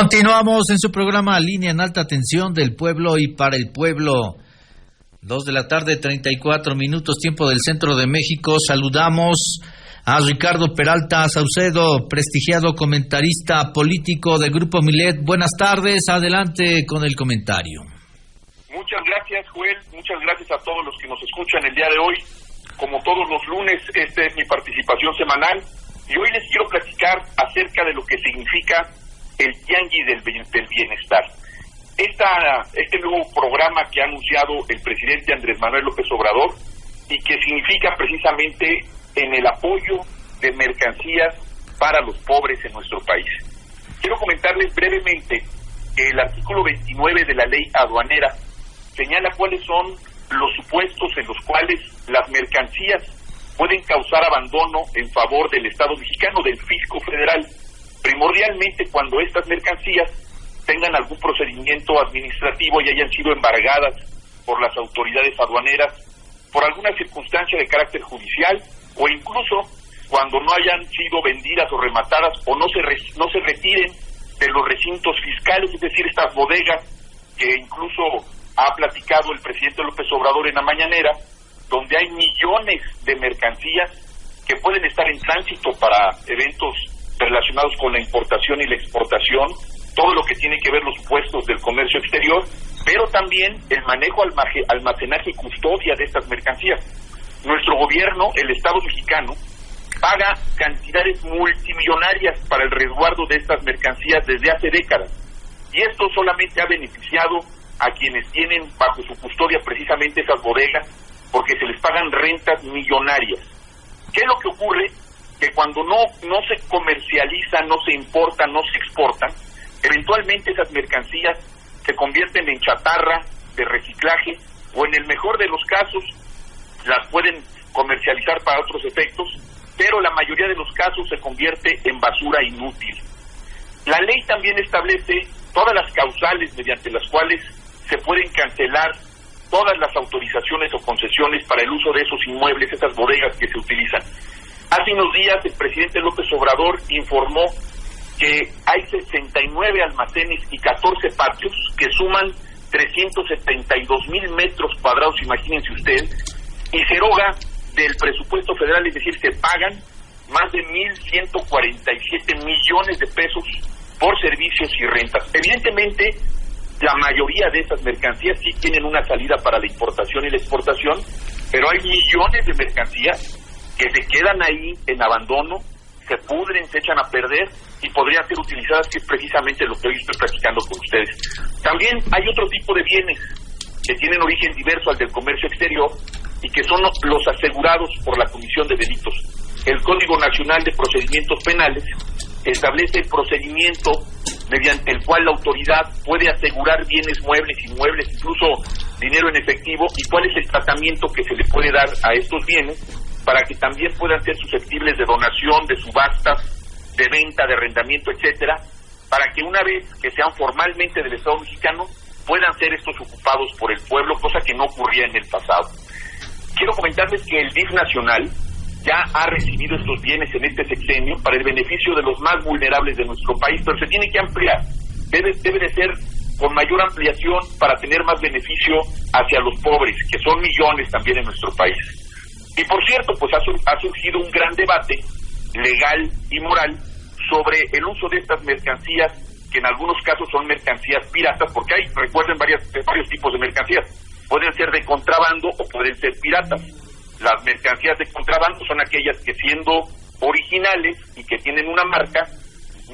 Continuamos en su programa Línea en Alta Tensión del Pueblo y para el Pueblo. 2:34 p.m, tiempo del Centro de México. Saludamos a Ricardo Peralta Saucedo, prestigiado comentarista político de Grupo Milet. Buenas tardes, adelante con el comentario. Muchas gracias, Joel. Muchas gracias a todos los que nos escuchan el día de hoy. Como todos los lunes, esta es mi participación semanal y hoy les quiero platicar acerca de lo que significa el Tianguis del Bienestar. Este nuevo programa que ha anunciado el presidente Andrés Manuel López Obrador y que significa precisamente en el apoyo de mercancías para los pobres en nuestro país. Quiero comentarles brevemente que el artículo 29 de la ley aduanera señala cuáles son los supuestos en los cuales las mercancías pueden causar abandono en favor del Estado mexicano, del fisco federal, primordialmente cuando estas mercancías tengan algún procedimiento administrativo y hayan sido embargadas por las autoridades aduaneras por alguna circunstancia de carácter judicial o incluso cuando no hayan sido vendidas o rematadas o no se retiren de los recintos fiscales, es decir, estas bodegas que incluso ha platicado el presidente López Obrador en la mañanera, donde hay millones de mercancías que pueden estar en tránsito para eventos relacionados con la importación y la exportación, todo lo que tiene que ver los puestos del comercio exterior, pero también el manejo, almacenaje y custodia de estas mercancías. Nuestro gobierno, el Estado mexicano, paga cantidades multimillonarias para el resguardo de estas mercancías desde hace décadas, y esto solamente ha beneficiado a quienes tienen bajo su custodia precisamente esas bodegas, porque se les pagan rentas millonarias. ¿Qué es lo que ocurre? Que cuando no se comercializan, no se importan, no se exportan, eventualmente esas mercancías se convierten en chatarra de reciclaje o en el mejor de los casos las pueden comercializar para otros efectos, pero la mayoría de los casos se convierte en basura inútil. La ley también establece todas las causales mediante las cuales se pueden cancelar todas las autorizaciones o concesiones para el uso de esos inmuebles, esas bodegas que se utilizan. Hace unos días el presidente López Obrador informó que hay 69 almacenes y 14 patios que suman 372,000 metros cuadrados, imagínense ustedes, y se eroga del presupuesto federal, es decir, se pagan más de 1,147 millones de pesos por servicios y rentas. Evidentemente, la mayoría de esas mercancías sí tienen una salida para la importación y la exportación, pero hay millones de mercancías que se quedan ahí en abandono, se pudren, se echan a perder y podrían ser utilizadas, que es precisamente lo que hoy estoy platicando con ustedes. También hay otro tipo de bienes que tienen origen diverso al del comercio exterior y que son los asegurados por la Comisión de Delitos. El Código Nacional de Procedimientos Penales establece el procedimiento mediante el cual la autoridad puede asegurar bienes muebles, inmuebles, incluso dinero en efectivo, y cuál es el tratamiento que se le puede dar a estos bienes para que también puedan ser susceptibles de donación, de subastas, de venta, de arrendamiento, etcétera, para que una vez que sean formalmente del Estado mexicano puedan ser estos ocupados por el pueblo, cosa que no ocurría en el pasado. Quiero comentarles que el DIF nacional ya ha recibido estos bienes en este sexenio para el beneficio de los más vulnerables de nuestro país, pero se tiene que ampliar, debe de ser con mayor ampliación para tener más beneficio hacia los pobres, que son millones también en nuestro país. Y por cierto, pues ha surgido un gran debate legal y moral sobre el uso de estas mercancías, que en algunos casos son mercancías piratas, porque recuerden, varios tipos de mercancías. Pueden ser de contrabando o pueden ser piratas. Las mercancías de contrabando son aquellas que, siendo originales y que tienen una marca,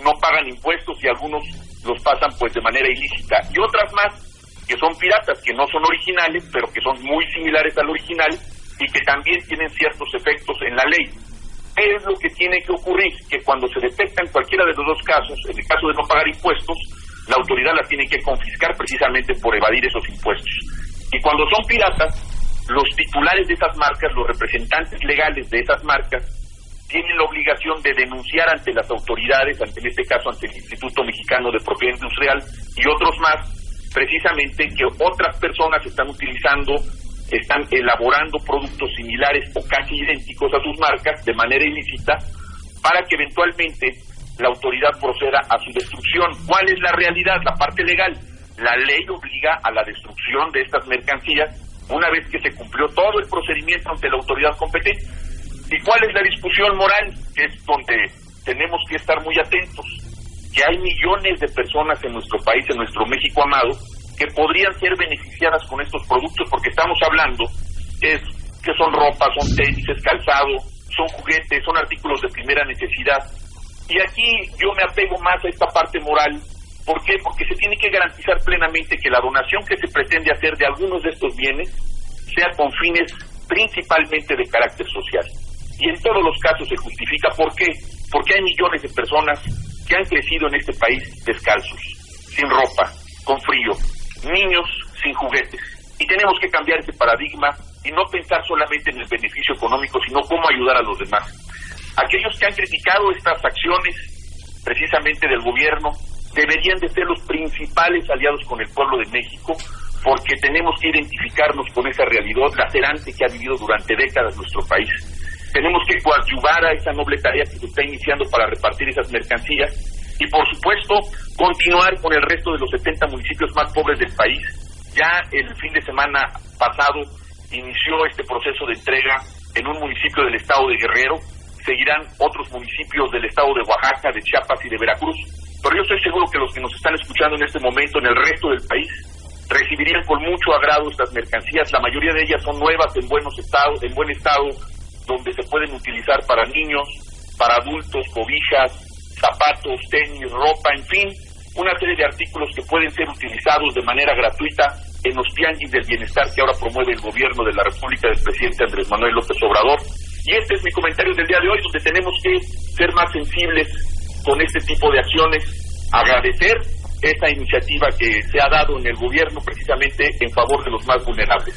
no pagan impuestos y algunos los pasan pues de manera ilícita. Y otras más que son piratas, que no son originales, pero que son muy similares al original y que también tienen ciertos efectos en la ley. ¿Qué es lo que tiene que ocurrir? Que cuando se detectan cualquiera de los dos casos, en el caso de no pagar impuestos, la autoridad la tiene que confiscar precisamente por evadir esos impuestos. Y cuando son piratas, los titulares de esas marcas, los representantes legales de esas marcas, tienen la obligación de denunciar ante las autoridades, en este caso ante el Instituto Mexicano de Propiedad Industrial y otros más, precisamente que otras personas están elaborando productos similares o casi idénticos a sus marcas de manera ilícita, para que eventualmente la autoridad proceda a su destrucción. ¿Cuál es la realidad? La parte legal. La ley obliga a la destrucción de estas mercancías una vez que se cumplió todo el procedimiento ante la autoridad competente. ¿Y cuál es la discusión moral? Que es donde tenemos que estar muy atentos. Que hay millones de personas en nuestro país, en nuestro México amado, que podrían ser beneficiadas con estos productos, porque estamos hablando que son ropa, son tenis, es calzado, son juguetes, son artículos de primera necesidad. Y aquí yo me apego más a esta parte moral. ¿Por qué? Porque se tiene que garantizar plenamente que la donación que se pretende hacer de algunos de estos bienes sea con fines principalmente de carácter social. Y en todos los casos se justifica. ¿Por qué? Porque hay millones de personas que han crecido en este país descalzos, sin ropa, con frío, niños sin juguetes. Y tenemos que cambiar ese paradigma y no pensar solamente en el beneficio económico, sino cómo ayudar a los demás. Aquellos que han criticado estas acciones, precisamente del gobierno, deberían de ser los principales aliados con el pueblo de México, porque tenemos que identificarnos con esa realidad lacerante que ha vivido durante décadas nuestro país. Tenemos que coadyuvar a esa noble tarea que se está iniciando para repartir esas mercancías y, por supuesto, continuar con el resto de los 70 municipios más pobres del país. Ya el fin de semana pasado inició este proceso de entrega en un municipio del estado de Guerrero. Seguirán otros municipios del estado de Oaxaca, de Chiapas y de Veracruz. Pero yo estoy seguro que los que nos están escuchando en este momento en el resto del país recibirían con mucho agrado estas mercancías. La mayoría de ellas son nuevas, en buen estado, donde se pueden utilizar para niños, para adultos, cobijas, zapatos, tenis, ropa, en fin, una serie de artículos que pueden ser utilizados de manera gratuita en los tianguis del bienestar que ahora promueve el gobierno de la República del presidente Andrés Manuel López Obrador. Y este es mi comentario del día de hoy, donde tenemos que ser más sensibles con este tipo de acciones, agradecer esta iniciativa que se ha dado en el gobierno precisamente en favor de los más vulnerables.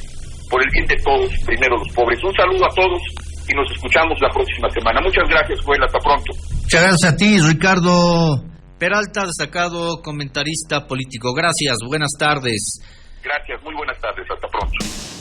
Por el bien de todos, primero los pobres. Un saludo a todos y nos escuchamos la próxima semana. Muchas gracias, Joel. Hasta pronto. Muchas gracias a ti, Ricardo Peralta, destacado comentarista político. Gracias, buenas tardes. Gracias, muy buenas tardes. Hasta pronto.